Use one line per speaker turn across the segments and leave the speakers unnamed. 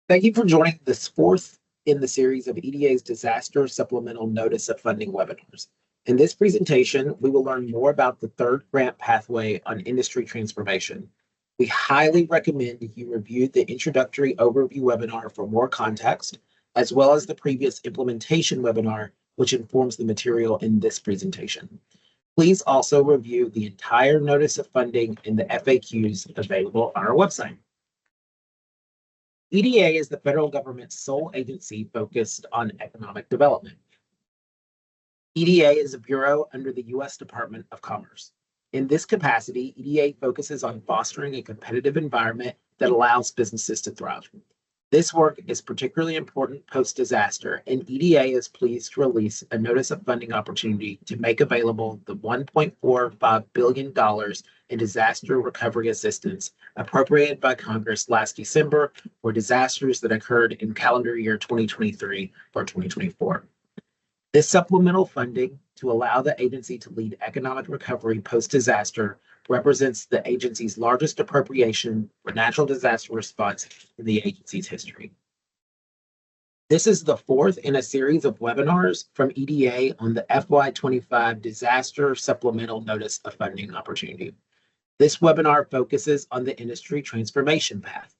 Thank you for joining this fourth in the series of EDA's Disaster Supplemental Notice of Funding webinars. In this presentation, we will learn more about the third grant pathway on industry transformation. We highly recommend you review the introductory overview webinar for more context, as well as the previous implementation webinar, which informs the material in this presentation. Please also review the entire notice of funding in the FAQs available on our website. EDA is the federal government's sole agency focused on economic development. EDA is a bureau under the U.S. Department of Commerce. In this capacity, EDA focuses on fostering a competitive environment that allows businesses to thrive. This work is particularly important post-disaster, and EDA is pleased to release a notice of funding opportunity to make available the $1.45 billion in disaster recovery assistance appropriated by Congress last December for disasters that occurred in calendar year 2023 or 2024. This supplemental funding to allow the agency to lead economic recovery post-disaster represents the agency's largest appropriation for natural disaster response in the agency's history. This is the fourth in a series of webinars from EDA on the FY25 Disaster Supplemental Notice of Funding Opportunity. This webinar focuses on the industry transformation path.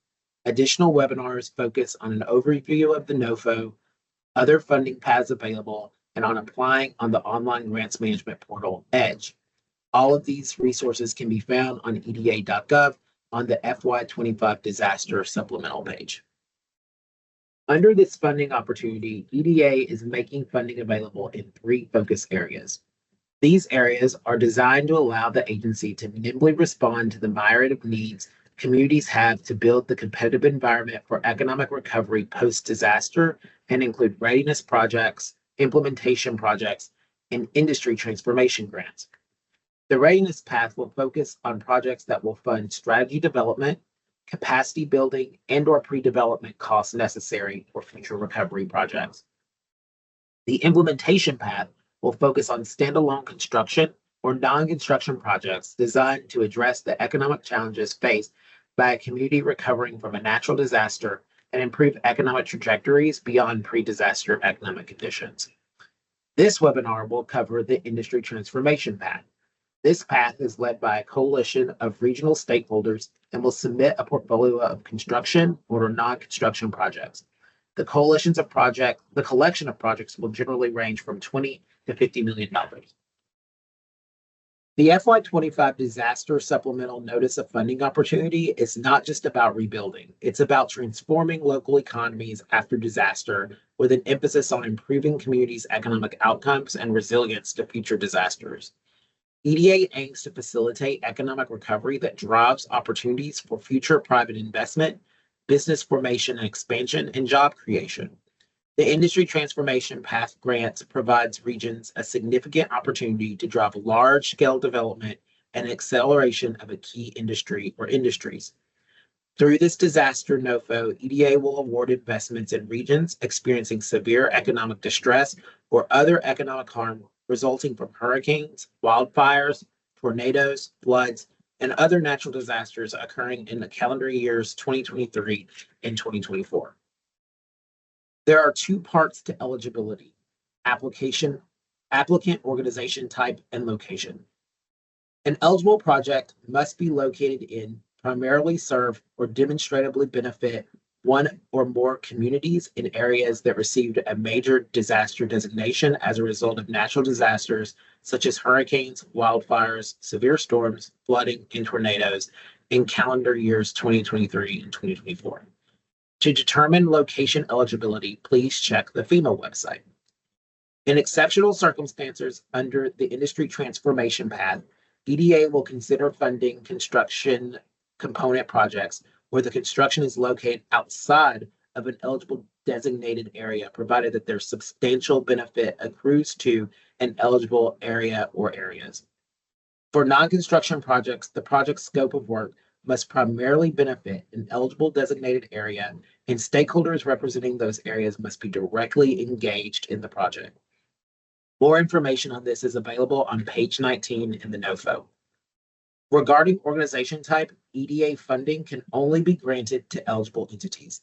Additional webinars focus on an overview of the NOFO, other funding paths available, and on applying on the online grants management portal, EDGE. All of these resources can be found on eda.gov on the FY25 Disaster Supplemental page. Under this funding opportunity, EDA is making funding available in three focus areas. These areas are designed to allow the agency to nimbly respond to the myriad of needs communities have to build the competitive environment for economic recovery post-disaster and include readiness projects, implementation projects, and industry transformation grants. The readiness path will focus on projects that will fund strategy development, capacity building, and/or pre-development costs necessary for future recovery projects. The implementation path will focus on standalone construction or non-construction projects designed to address the economic challenges faced by a community recovering from a natural disaster and improve economic trajectories beyond pre-disaster economic conditions. This webinar will cover the industry transformation path. This path is led by a coalition of regional stakeholders and will submit a portfolio of construction or non-construction projects. The collection of projects will generally range from $20 to $50 million. The FY25 Disaster Supplemental Notice of Funding Opportunity is not just about rebuilding. It's about transforming local economies after disaster with an emphasis on improving communities' economic outcomes and resilience to future disasters. EDA aims to facilitate economic recovery that drives opportunities for future private investment, business formation and expansion, and job creation. The Industry Transformation Path Grant provides regions a significant opportunity to drive large-scale development and acceleration of a key industry or industries. Through this disaster NOFO, EDA will award investments in regions experiencing severe economic distress or other economic harm resulting from hurricanes, wildfires, tornadoes, floods, and other natural disasters occurring in the calendar years 2023 and 2024. There are two parts to eligibility: applicant organization type and location. An eligible project must be located in, primarily serve, or demonstratively benefit one or more communities in areas that received a major disaster designation as a result of natural disasters such as hurricanes, wildfires, severe storms, flooding, and tornadoes in calendar years 2023 and 2024. To determine location eligibility, please check the FEMA website. In exceptional circumstances under the Industry Transformation Path, EDA will consider funding construction component projects where the construction is located outside of an eligible designated area, provided that their substantial benefit accrues to an eligible area or areas. For non-construction projects, the project scope of work must primarily benefit an eligible designated area, and stakeholders representing those areas must be directly engaged in the project. More information on this is available on page 19 in the NOFO. Regarding organization type, EDA funding can only be granted to eligible entities.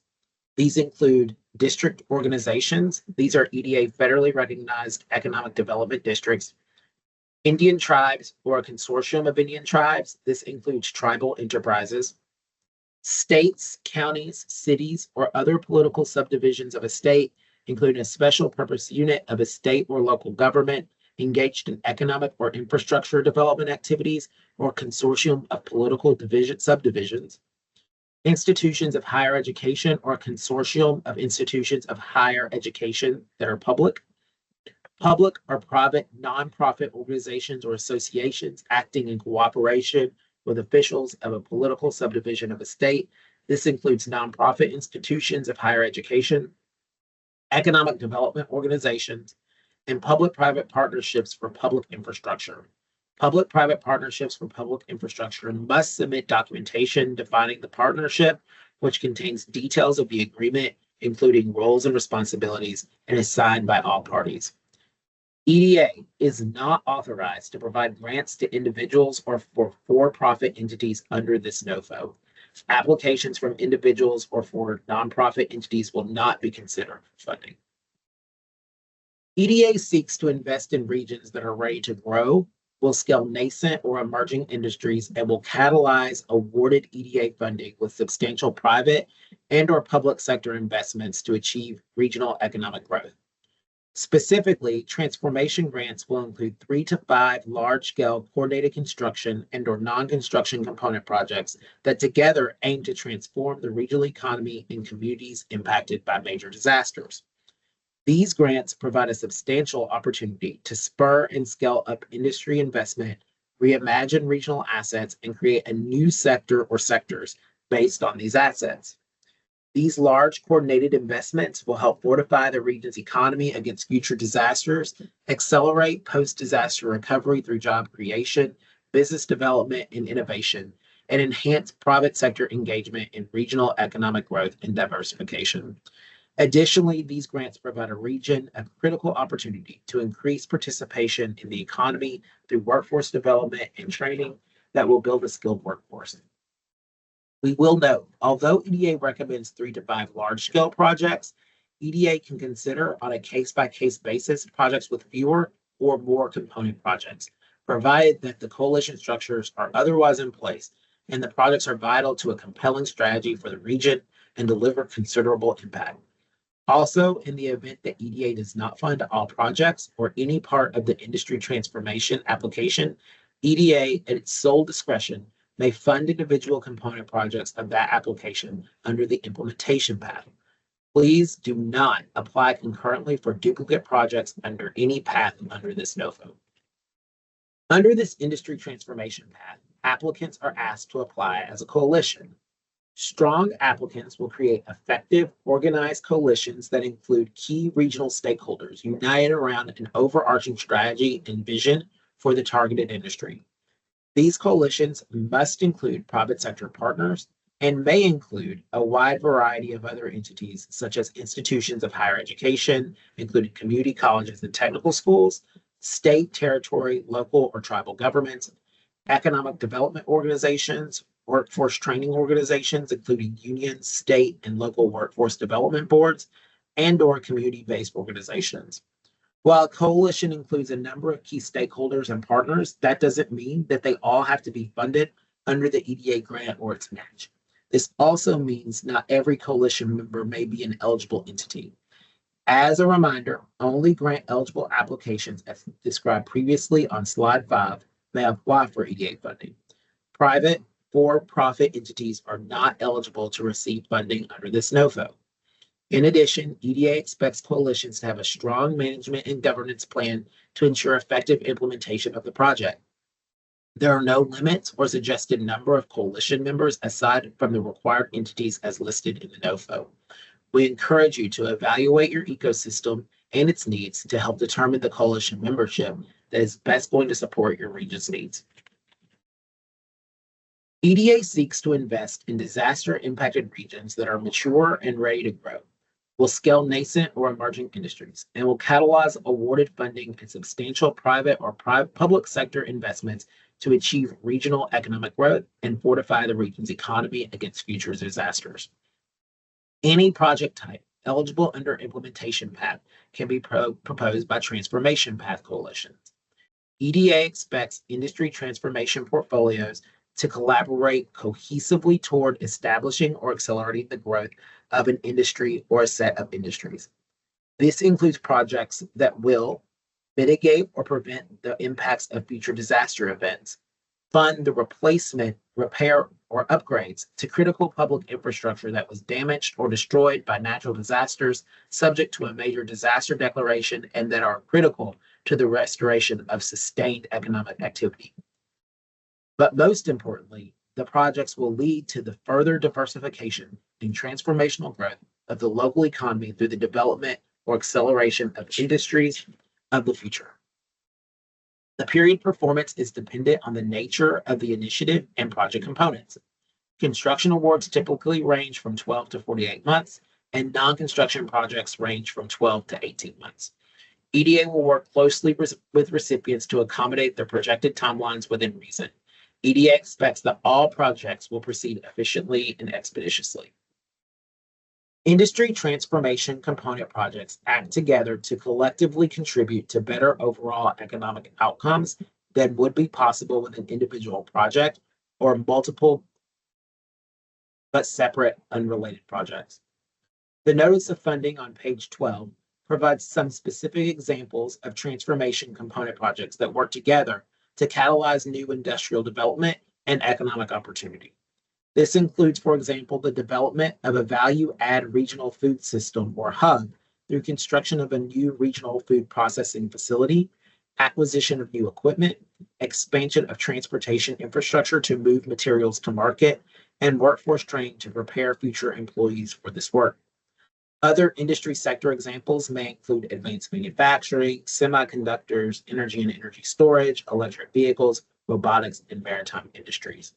These include district organizations. These are EDA federally recognized economic development districts. Indian tribes or a consortium of Indian tribes. This includes tribal enterprises. States, counties, cities, or other political subdivisions of a state, including a special purpose unit of a state or local government engaged in economic or infrastructure development activities, or consortium of political subdivisions. Institutions of higher education or a consortium of institutions of higher education that are public. Public or private nonprofit organizations or associations acting in cooperation with officials of a political subdivision of a state. This includes nonprofit institutions of higher education, economic development organizations, and public-private partnerships for public infrastructure. Public-private partnerships for public infrastructure must submit documentation defining the partnership, which contains details of the agreement, including roles and responsibilities, and is signed by all parties. EDA is not authorized to provide grants to individuals or for-profit entities under this NOFO. Applications from individuals or for nonprofit entities will not be considered for funding. EDA seeks to invest in regions that are ready to grow, will scale nascent or emerging industries, and will catalyze awarded EDA funding with substantial private and/or public sector investments to achieve regional economic growth. Specifically, transformation grants will include 3 to 5 large-scale coordinated construction and/or non-construction component projects that together aim to transform the regional economy in communities impacted by major disasters. These grants provide a substantial opportunity to spur and scale up industry investment, reimagine regional assets, and create a new sector or sectors based on these assets. These large coordinated investments will help fortify the region's economy against future disasters, accelerate post-disaster recovery through job creation, business development, and innovation, and enhance private sector engagement in regional economic growth and diversification. Additionally, these grants provide a region a critical opportunity to increase participation in the economy through workforce development and training that will build a skilled workforce. We will note, although EDA recommends 3 to 5 large-scale projects, EDA can consider on a case-by-case basis projects with fewer or more component projects, provided that the coalition structures are otherwise in place and the projects are vital to a compelling strategy for the region and deliver considerable impact. Also, in the event that EDA does not fund all projects or any part of the industry transformation application, EDA, at its sole discretion, may fund individual component projects of that application under the implementation path. Please do not apply concurrently for duplicate projects under any path under this NOFO. Under this industry transformation path, applicants are asked to apply as a coalition. Strong applicants will create effective, organized coalitions that include key regional stakeholders united around an overarching strategy and vision for the targeted industry. These coalitions must include private sector partners and may include a wide variety of other entities, such as institutions of higher education, including community colleges and technical schools, state, territory, local, or tribal governments, economic development organizations, workforce training organizations, including unions, state, and local workforce development boards, and/or community-based organizations. While a coalition includes a number of key stakeholders and partners, that doesn't mean that they all have to be funded under the EDA grant or its match. This also means not every coalition member may be an eligible entity. As a reminder, only grant eligible applications, as described previously on slide 5, may apply for EDA funding. Private for-profit entities are not eligible to receive funding under this NOFO. In addition, EDA expects coalitions to have a strong management and governance plan to ensure effective implementation of the project. There are no limits or suggested number of coalition members aside from the required entities as listed in the NOFO. We encourage you to evaluate your ecosystem and its needs to help determine the coalition membership that is best going to support your region's needs. EDA seeks to invest in disaster-impacted regions that are mature and ready to grow, will scale nascent or emerging industries, and will catalyze awarded funding and substantial private or public sector investments to achieve regional economic growth and fortify the region's economy against future disasters. Any project type eligible under implementation path can be proposed by transformation path coalitions. EDA expects industry transformation portfolios to collaborate cohesively toward establishing or accelerating the growth of an industry or a set of industries. This includes projects that will mitigate or prevent the impacts of future disaster events, fund the replacement, repair, or upgrades to critical public infrastructure that was damaged or destroyed by natural disasters subject to a major disaster declaration and that are critical to the restoration of sustained economic activity. But most importantly, the projects will lead to the further diversification and transformational growth of the local economy through the development or acceleration of industries of the future. The period performance is dependent on the nature of the initiative and project components. Construction awards typically range from 12 to 48 months, and non-construction projects range from 12 to 18 months. EDA will work closely with recipients to accommodate their projected timelines within reason. EDA expects that all projects will proceed efficiently and expeditiously. Industry transformation component projects act together to collectively contribute to better overall economic outcomes than would be possible with an individual project or multiple but separate unrelated projects. The notice of funding on page 12 provides some specific examples of transformation component projects that work together to catalyze new industrial development and economic opportunity. This includes, for example, the development of a value-add regional food system or hub through construction of a new regional food processing facility, acquisition of new equipment, expansion of transportation infrastructure to move materials to market, and workforce training to prepare future employees for this work. Other industry sector examples may include advanced manufacturing, semiconductors, energy and energy storage, electric vehicles, robotics, and maritime industries.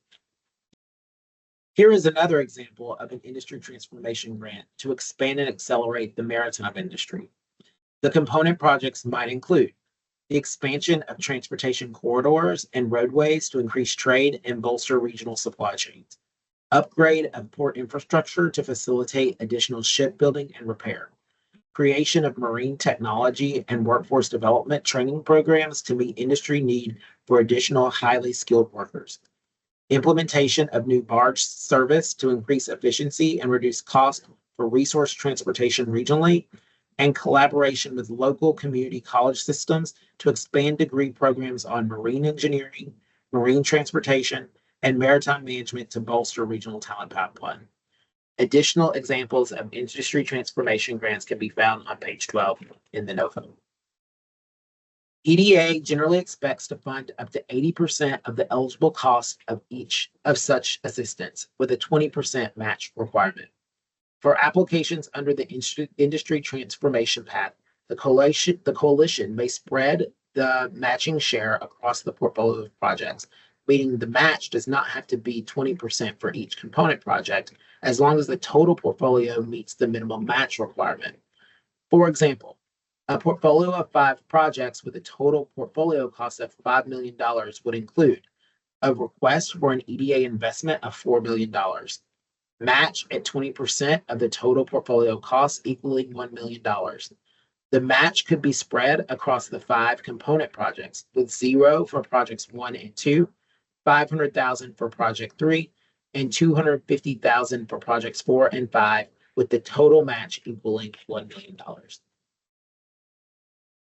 Here is another example of an industry transformation grant to expand and accelerate the maritime industry. The component projects might include the expansion of transportation corridors and roadways to increase trade and bolster regional supply chains, upgrade of port infrastructure to facilitate additional shipbuilding and repair, creation of marine technology and workforce development training programs to meet industry need for additional highly skilled workers, implementation of new barge service to increase efficiency and reduce cost for resource transportation regionally, and collaboration with local community college systems to expand degree programs on marine engineering, marine transportation, and maritime management to bolster regional talent pipeline. Additional examples of industry transformation grants can be found on page 12 in the NOFO. EDA generally expects to fund up to 80% of the eligible cost of each of such assistance, with a 20% match requirement. For applications under the industry transformation path, the coalition may spread the matching share across the portfolio of projects, meaning the match does not have to be 20% for each component project, as long as the total portfolio meets the minimum match requirement. For example, a portfolio of 5 projects with a total portfolio cost of $5 million would include a request for an EDA investment of $4 million, match at 20% of the total portfolio cost equaling $1 million. The match could be spread across the 5 component projects, with 0 for projects 1 and 2, $500,000 for project 3, and $250,000 for projects 4 and 5, with the total match equaling $1 million.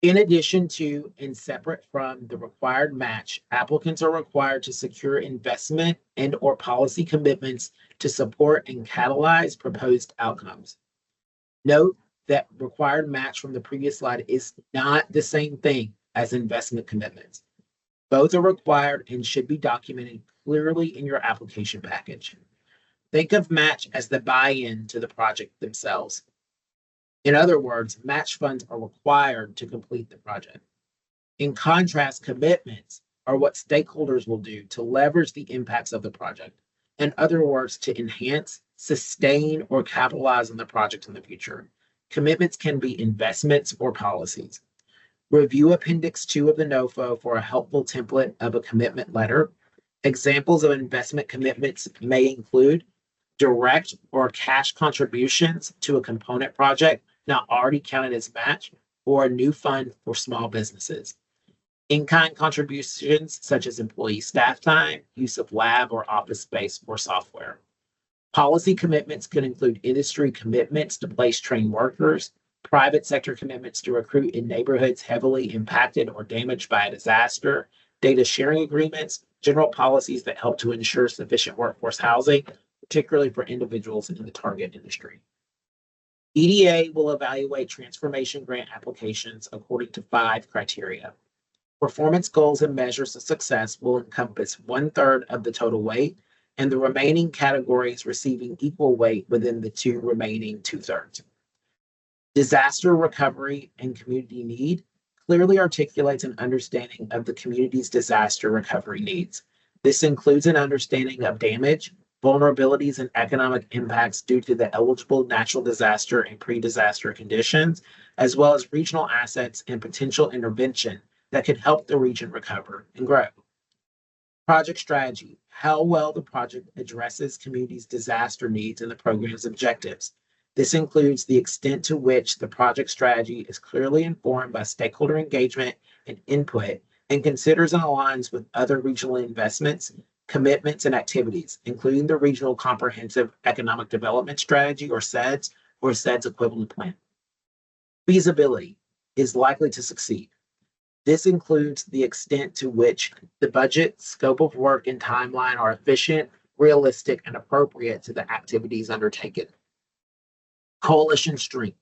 In addition to and separate from the required match, applicants are required to secure investment and or policy commitments to support and catalyze proposed outcomes. Note that required match from the previous slide is not the same thing as investment commitments. Both are required and should be documented clearly in your application package. Think of match as the buy-in to the project themselves. In other words, match funds are required to complete the project. In contrast, commitments are what stakeholders will do to leverage the impacts of the project. In other words, to enhance, sustain, or capitalize on the project in the future. Commitments can be investments or policies. Review Appendix 2 of the NOFO for a helpful template of a commitment letter. Examples of investment commitments may include direct or cash contributions to a component project not already counted as match, or a new fund for small businesses. In-kind contributions such as employee staff time, use of lab or office space or software. Policy commitments could include industry commitments to place trained workers, private sector commitments to recruit in neighborhoods heavily impacted or damaged by a disaster, data sharing agreements, general policies that help to ensure sufficient workforce housing, particularly for individuals in the target industry. EDA will evaluate transformation grant applications according to 5 criteria. Performance goals and measures of success will encompass 1/3 of the total weight, and the remaining categories receiving equal weight within the 2 remaining 2/3. Disaster recovery and community need clearly articulates an understanding of the community's disaster recovery needs. This includes an understanding of damage, vulnerabilities, and economic impacts due to the eligible natural disaster and pre-disaster conditions, as well as regional assets and potential intervention that could help the region recover and grow. Project strategy, how well the project addresses communities' disaster needs and the program's objectives. This includes the extent to which the project strategy is clearly informed by stakeholder engagement and input, and considers and aligns with other regional investments, commitments, and activities, including the Regional Comprehensive Economic Development Strategy, or SEDS, or SEDS equivalent plan. Feasibility is likely to succeed. This includes the extent to which the budget, scope of work, and timeline are efficient, realistic, and appropriate to the activities undertaken. Coalition strength.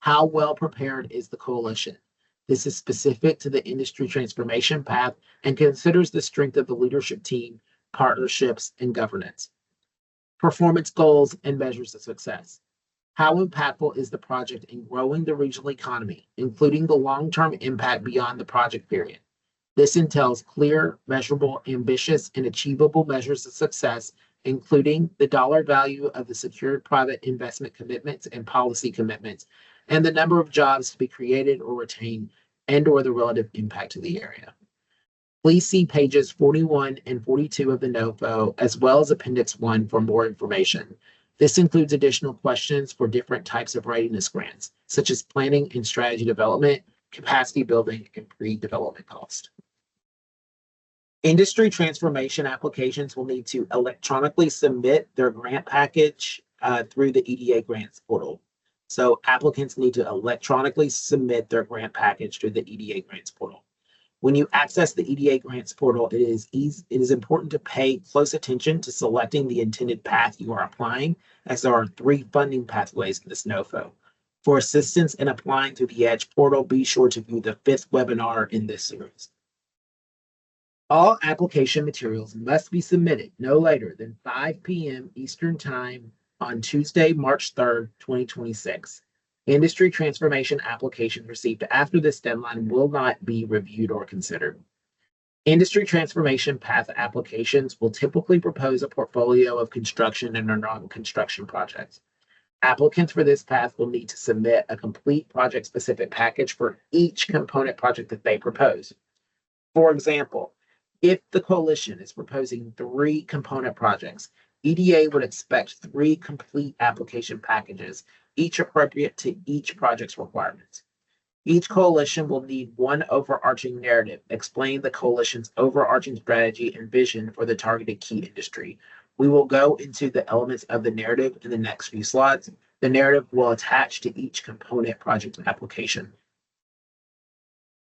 How well prepared is the coalition? This is specific to the industry transformation path and considers the strength of the leadership team, partnerships, and governance. Performance goals and measures of success. How impactful is the project in growing the regional economy, including the long-term impact beyond the project period? This entails clear, measurable, ambitious, and achievable measures of success, including the dollar value of the secured private investment commitments and policy commitments, and the number of jobs to be created or retained, and/or the relative impact to the area. Please see pages 41 and 42 of the NOFO, as well as Appendix 1 for more information. This includes additional questions for different types of readiness grants, such as planning and strategy development, capacity building, and pre-development cost. Industry transformation applications will need to electronically submit their grant package through the EDA grants portal. So applicants need to electronically submit their grant package through the EDA grants portal. When you access the EDA grants portal, it is important to pay close attention to selecting the intended path you are applying, as there are 3 funding pathways in this NOFO. For assistance in applying through the EDGE portal, be sure to view the 5th webinar in this series. All application materials must be submitted no later than 5 p.m. Eastern Time on Tuesday, March 3rd, 2026. Industry transformation applications received after this deadline will not be reviewed or considered. Industry transformation path applications will typically propose a portfolio of construction and non-construction projects. Applicants for this path will need to submit a complete project-specific package for each component project that they propose. For example, if the coalition is proposing 3 component projects, EDA would expect 3 complete application packages, each appropriate to each project's requirements. Each coalition will need 1 overarching narrative explaining the coalition's overarching strategy and vision for the targeted key industry. We will go into the elements of the narrative in the next few slides. The narrative will attach to each component project application.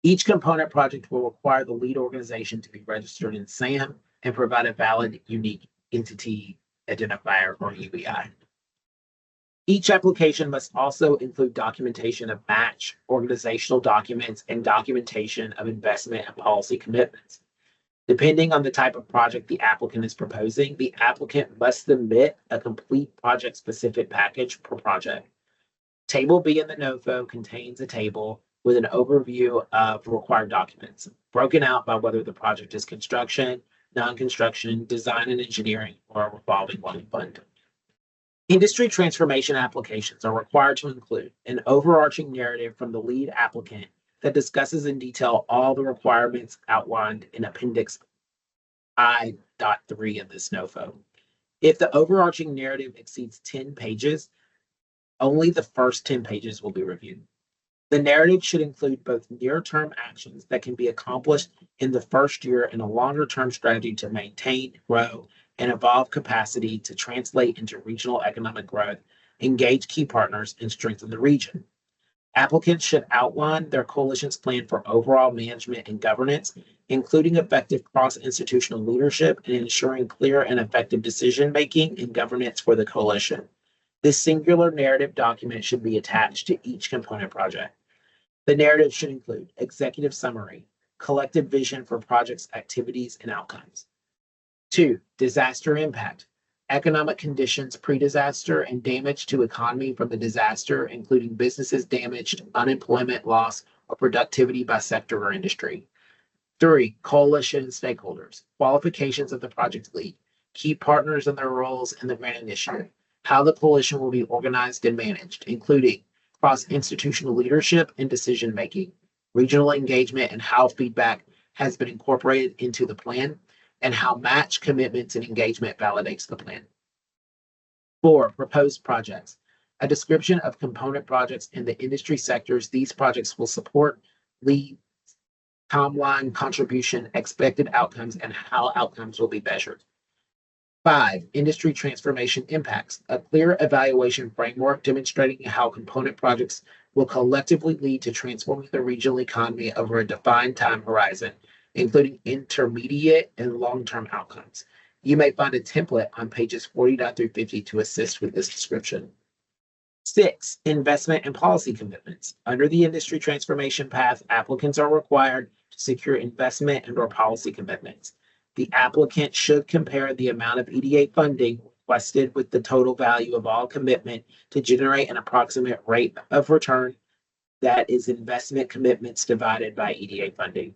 Each component project will require the lead organization to be registered in SAM and provide a valid unique entity identifier, or UEI. Each application must also include documentation of match, organizational documents, and documentation of investment and policy commitments. Depending on the type of project the applicant is proposing, the applicant must submit a complete project-specific package per project. Table B in the NOFO contains a table with an overview of required documents, broken out by whether the project is construction, non-construction, design and engineering, or a revolving loan fund. Industry transformation applications are required to include an overarching narrative from the lead applicant that discusses in detail all the requirements outlined in Appendix I.3 of this NOFO. If the overarching narrative exceeds 10 pages, only the first 10 pages will be reviewed. The narrative should include both near-term actions that can be accomplished in the first year and a longer-term strategy to maintain, grow, and evolve capacity to translate into regional economic growth, engage key partners, and strengthen the region. Applicants should outline their coalition's plan for overall management and governance, including effective cross-institutional leadership and ensuring clear and effective decision-making and governance for the coalition. This singular narrative document should be attached to each component project. The narrative should include executive summary, collective vision for projects, activities, and outcomes. 2, disaster impact, economic conditions pre-disaster and damage to economy from the disaster, including businesses damaged, unemployment loss, or productivity by sector or industry. 3, coalition and stakeholders, qualifications of the project lead, key partners and their roles in the grant initiative, how the coalition will be organized and managed, including cross-institutional leadership and decision-making, regional engagement, and how feedback has been incorporated into the plan, and how match commitments and engagement validates the plan. 4, proposed projects, a description of component projects in the industry sectors these projects will support, lead, timeline, contribution, expected outcomes, and how outcomes will be measured. 5, industry transformation impacts, a clear evaluation framework demonstrating how component projects will collectively lead to transforming the regional economy over a defined time horizon, including intermediate and long-term outcomes. You may find a template on pages 49 through 50 to assist with this description. 6, investment and policy commitments. Under the industry transformation path, applicants are required to secure investment and/or policy commitments. The applicant should compare the amount of EDA funding requested with the total value of all commitment to generate an approximate rate of return that is investment commitments divided by EDA funding.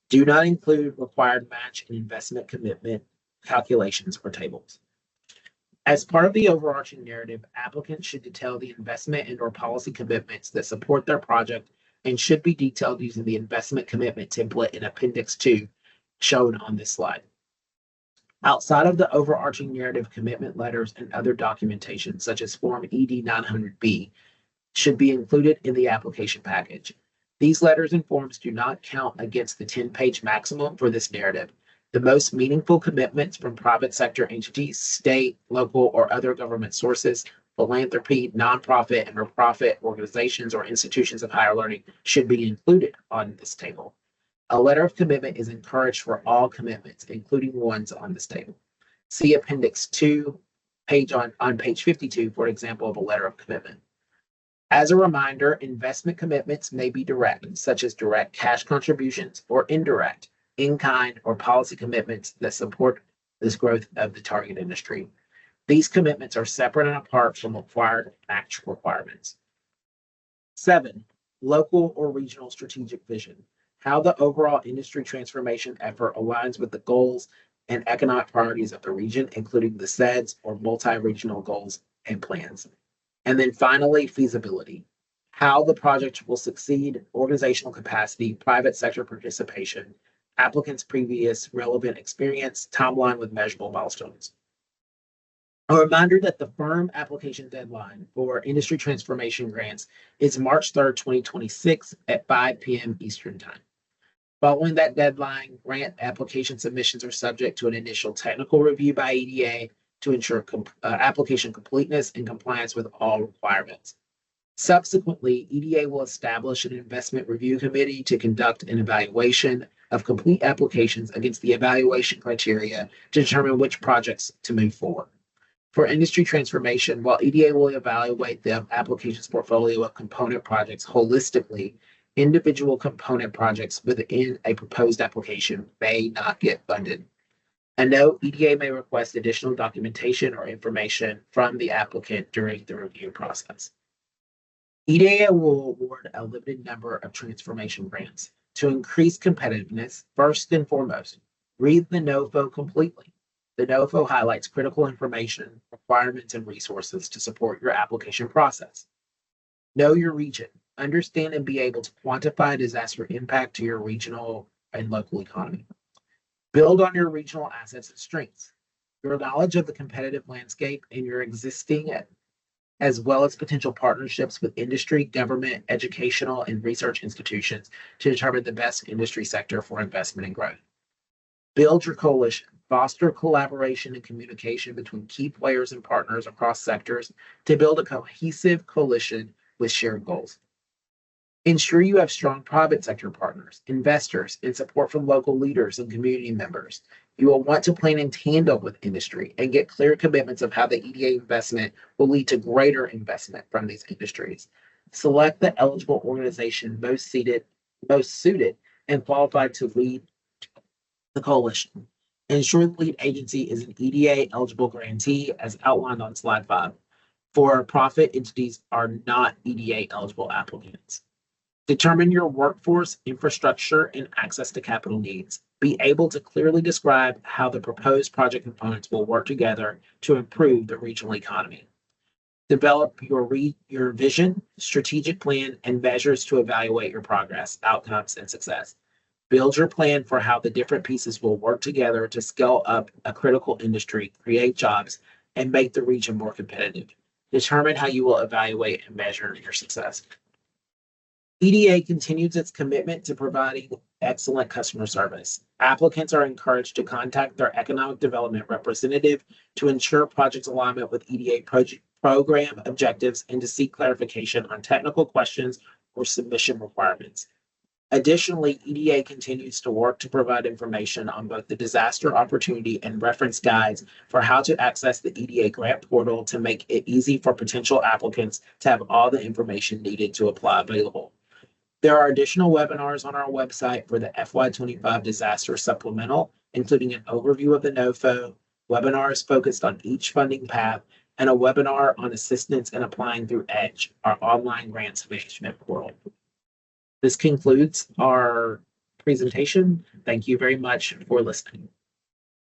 Do not include required match and investment commitment calculations or tables. As part of the overarching narrative, applicants should detail the investment and/or policy commitments that support their project and should be detailed using the investment commitment template in Appendix 2 shown on this slide. Outside of the overarching narrative, commitment letters and other documentation, such as Form ED 900B, should be included in the application package. These letters and forms do not count against the 10-page maximum for this narrative. The most meaningful commitments from private sector entities, state, local, or other government sources, philanthropy, nonprofit, and for-profit organizations or institutions of higher learning should be included on this table. A letter of commitment is encouraged for all commitments, including ones on this table. See Appendix 2, on page 52, for an example of a letter of commitment. As a reminder, investment commitments may be direct, such as direct cash contributions, or indirect, in-kind, or policy commitments that support this growth of the target industry. These commitments are separate and apart from required match requirements. 7, local or regional strategic vision. How the overall industry transformation effort aligns with the goals and economic priorities of the region, including the SEDS or multi-regional goals and plans. And then finally, feasibility. How the project will succeed, organizational capacity, private sector participation, applicants' previous relevant experience, timeline with measurable milestones. A reminder that the firm application deadline for industry transformation grants is March 3rd, 2026 at 5 p.m. Eastern Time. Following that deadline, grant application submissions are subject to an initial technical review by EDA to ensure application completeness and compliance with all requirements. Subsequently, EDA will establish an investment review committee to conduct an evaluation of complete applications against the evaluation criteria to determine which projects to move forward. For industry transformation, while EDA will evaluate the application's portfolio of component projects holistically, individual component projects within a proposed application may not get funded. A note, EDA may request additional documentation or information from the applicant during the review process. EDA will award a limited number of transformation grants. To increase competitiveness, first and foremost, read the NOFO completely. The NOFO highlights critical information, requirements, and resources to support your application process. Know your region. Understand and be able to quantify disaster impact to your regional and local economy. Build on your regional assets and strengths. Your knowledge of the competitive landscape and your existing as well as potential partnerships with industry, government, educational, and research institutions to determine the best industry sector for investment and growth. Build your coalition. Foster collaboration and communication between key players and partners across sectors to build a cohesive coalition with shared goals. Ensure you have strong private sector partners, investors, and support from local leaders and community members. You will want to plan in tandem with industry and get clear commitments of how the EDA investment will lead to greater investment from these industries. Select the eligible organization most suited and qualified to lead the coalition. Ensure the lead agency is an EDA eligible grantee as outlined on slide 5. For profit entities are not EDA eligible applicants. Determine your workforce, infrastructure, and access to capital needs. Be able to clearly describe how the proposed project components will work together to improve the regional economy. Develop your vision, strategic plan, and measures to evaluate your progress, outcomes, and success. Build your plan for how the different pieces will work together to scale up a critical industry, create jobs, and make the region more competitive. Determine how you will evaluate and measure your success. EDA continues its commitment to providing excellent customer service. Applicants are encouraged to contact their economic development representative to ensure project alignment with EDA program objectives and to seek clarification on technical questions or submission requirements. Additionally, EDA continues to work to provide information on both the disaster opportunity and reference guides for how to access the EDA grant portal to make it easy for potential applicants to have all the information needed to apply available. There are additional webinars on our website for the FY25 Disaster Supplemental, including an overview of the NOFO, webinars focused on each funding path, and a webinar on assistance in applying through EDGE, our online grants management portal. This concludes our presentation. Thank you very much for listening.